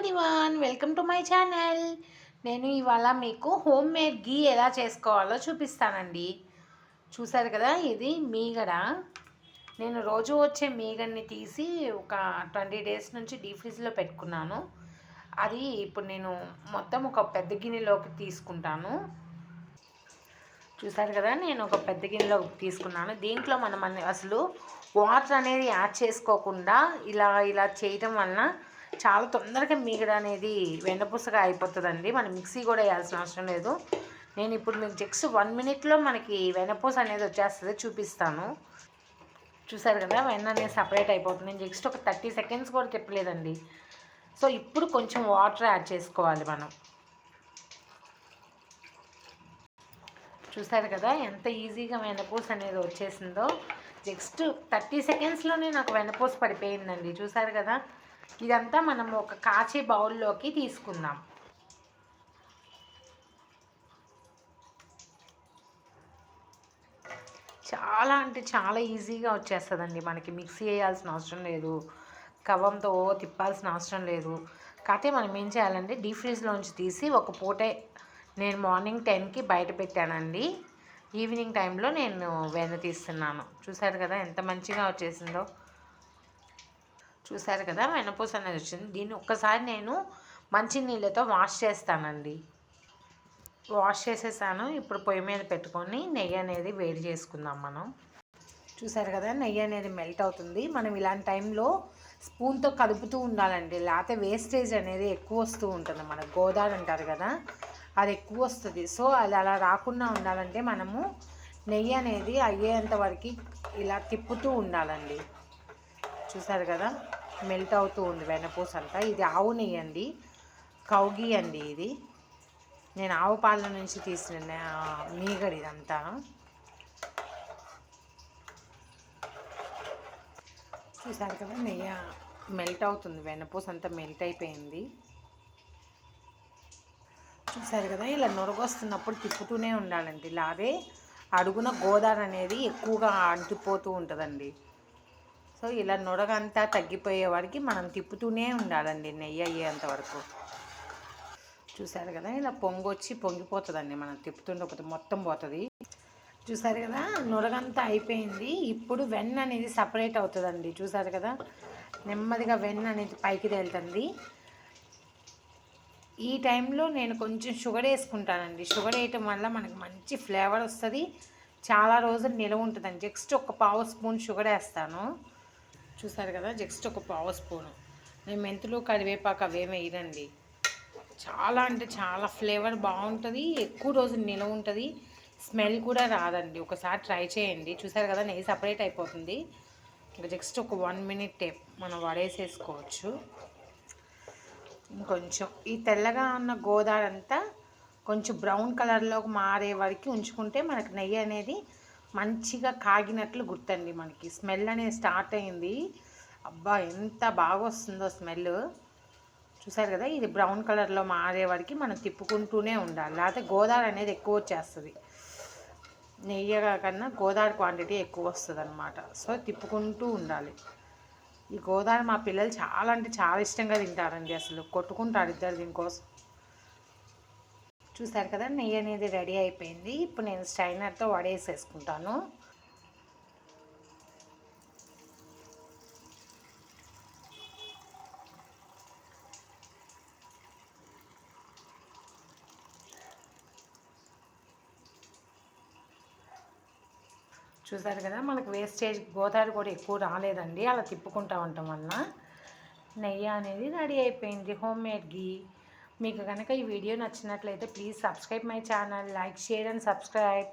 Everyone, welcome to my channel. నేను ఇవాళ మీకు హోమ్ మేడ్ గీ ఎలా చేసుకోవాలో చూపిస్తానండి. చూసారు కదా, ఇది మీగడ. నేను రోజు వచ్చే మీగడని తీసి ఒక 20 డేస్ నుంచి డీప్ ఫ్రిడ్జ్లో పెట్టుకున్నాను. అది ఇప్పుడు నేను మొత్తం ఒక పెద్ద గిన్నెలోకి తీసుకుంటాను. చూసారు కదా, నేను ఒక పెద్ద గిన్నెలోకి తీసుకున్నాను. దీంట్లో మనం అసలు వాటర్ అనేది యాడ్ చేసుకోకుండా ఇలా చేయటం వలన చాలా తొందరగా మీగడ అనేది వెన్నపూసగా అయిపోతుందండి. మనం మిక్సీ కూడా వేయాల్సిన అవసరం లేదు. నేను ఇప్పుడు మీకు జస్ట్ 1 మినిట్లో మనకి వెన్నపూస అనేది వచ్చేస్తుంది, చూపిస్తాను. చూసారు కదా, వెన్న అనేది సపరేట్ అయిపోతుంది. నేను జస్ట్ ఒక 30 సెకండ్స్ కూడా తిప్పలేదండి. సో ఇప్పుడు కొంచెం వాటర్ యాడ్ చేసుకోవాలి మనం. చూసారు కదా ఎంత ఈజీగా వెన్నపూస అనేది వచ్చేసిందో. జస్ట్ 30 సెకండ్స్లోనే నాకు వెన్నపూస పడిపోయిందండి. చూసారు కదా, ఇదంతా మనం ఒక కాచే బౌల్లోకి తీసుకుందాం. చాలా అంటే చాలా ఈజీగా వచ్చేస్తుందండి. మనకి మిక్సీ వేయాల్సిన అవసరం లేదు, కవ్వంతో తిప్పాల్సిన అవసరం లేదు. కాకపోతే మనం ఏం చేయాలంటే డీప్ ఫ్రిడ్జ్లోంచి తీసి ఒక పూటే, నేను మార్నింగ్ 10కి బయట పెట్టానండి. ఈవినింగ్ టైంలో నేను వెన్న తీస్తున్నాను. చూసారు కదా ఎంత మంచిగా వచ్చేసిందో. చూసారు కదా వెన్నపూస అనేది వచ్చింది. దీన్ని ఒక్కసారి నేను మంచినీళ్ళతో వాష్ చేస్తానండి. వాష్ చేసేసాను. ఇప్పుడు పొయ్యి మీద పెట్టుకొని నెయ్యి అనేది వేడి చేసుకుందాం మనం. చూసారు కదా, నెయ్యి అనేది మెల్ట్ అవుతుంది. మనం ఇలాంటి టైంలో స్పూన్తో కలుపుతూ ఉండాలండి, లేకపోతే వేస్టేజ్ అనేది ఎక్కువ వస్తూ ఉంటుంది. మన గోదావరి అంటారు కదా, అది ఎక్కువ వస్తుంది. సో అది అలా రాకుండా ఉండాలంటే మనము నెయ్యి అనేది అయ్యేంత వరకు ఇలా తిప్పుతూ ఉండాలండి. చూసారు కదా, మెల్ట్ అవుతూ ఉంది వెన్నపూస అంతా. ఇది ఆవు నెయ్యి అండి, కౌ ఘీ అండి. ఇది నేను ఆవు పాల నుంచి తీసిన మీగడ ఇదంతా. చూసారు కదా, నెయ్యి మెల్ట్ అవుతుంది, వెన్నపూస అంతా మెల్ట్ అయిపోయింది. చూసారు కదా, ఇలా నొరగొస్తున్నప్పుడు తిప్పుతూనే ఉండాలండి. ఇలాగే అడుగున గోదావరి అనేది ఎక్కువగా అంటిపోతూ ఉంటుందండి. సో ఇలా నొరగంతా తగ్గిపోయే వరకు మనం తిప్పుతూనే ఉండాలండి, నెయ్యి అయ్యేంత వరకు. చూసారు కదా, ఇలా పొంగొచ్చి పొంగిపోతుందండి, మనం తిప్పుతుండకపోతే మొత్తం పోతుంది. చూసారు కదా, నొరగంతా అయిపోయింది. ఇప్పుడు వెన్న అనేది సపరేట్ అవుతుందండి. చూసారు కదా, నెమ్మదిగా వెన్న అనేది పైకి తేలుతుంది. ఈ టైంలో నేను కొంచెం షుగర్ వేసుకుంటానండి. షుగర్ వేయటం వల్ల మనకు మంచి ఫ్లేవర్ వస్తుంది, చాలా రోజులు నిలవ ఉంటుందండి. జస్ట్ ఒక పావు స్పూన్ షుగర్ వేస్తాను. చూసారు కదా, జస్ట్ ఒక పావు స్పూను. నేను మెంతులు కరివేపాకు అవేమి వేయనండి. చాలా అంటే చాలా ఫ్లేవర్ బాగుంటుంది, ఎక్కువ రోజులు నిలవ ఉంటుంది, స్మెల్ కూడా రాదండి. ఒకసారి ట్రై చేయండి. చూసారు కదా, నెయ్యి సపరేట్ అయిపోతుంది. ఇంకా జస్ట్ ఒక 1 మినిట్ మనం వడేసేసుకోవచ్చు. ఇంకొంచెం ఈ తెల్లగా ఉన్న గోదావరి అంతా కొంచెం బ్రౌన్ కలర్లోకి మారే వరకు ఉంచుకుంటే మనకు నెయ్యి అనేది మంచిగా కాగినట్లు గుర్తండి. మనకి స్మెల్ అనేది స్టార్ట్ అయింది. అబ్బా ఎంత బాగా వస్తుందో స్మెల్. చూసారు కదా, ఇది బ్రౌన్ కలర్లో మారే వరకు మనం తిప్పుకుంటూనే ఉండాలి, లేకపోతే గోదావరి అనేది ఎక్కువ వచ్చేస్తుంది. నెయ్యి కన్నా గోదావరి క్వాంటిటీ ఎక్కువ వస్తుంది అన్నమాట. సో తిప్పుకుంటూ ఉండాలి. ఈ గోదావరి మా పిల్లలు చాలా అంటే చాలా ఇష్టంగా తింటారండి, అసలు కొట్టుకుంటారు ఇద్దరు దీనికోసం. చూసారు కదా, నెయ్యి అనేది రెడీ అయిపోయింది. ఇప్పుడు నేను స్ట్రైనర్తో వడేసేసుకుంటాను. చూసారు కదా, మనకు వేస్టేజ్ గోదావరి కూడా ఎక్కువ రాలేదండి, అలా తిప్పుకుంటూ ఉండటం వలన. నెయ్యి అనేది రెడీ అయిపోయింది, హోమ్ మేడ్ ఘీ. మీకు కనుక ఈ వీడియో నచ్చినట్లయితే please subscribe my channel, like, share and subscribe.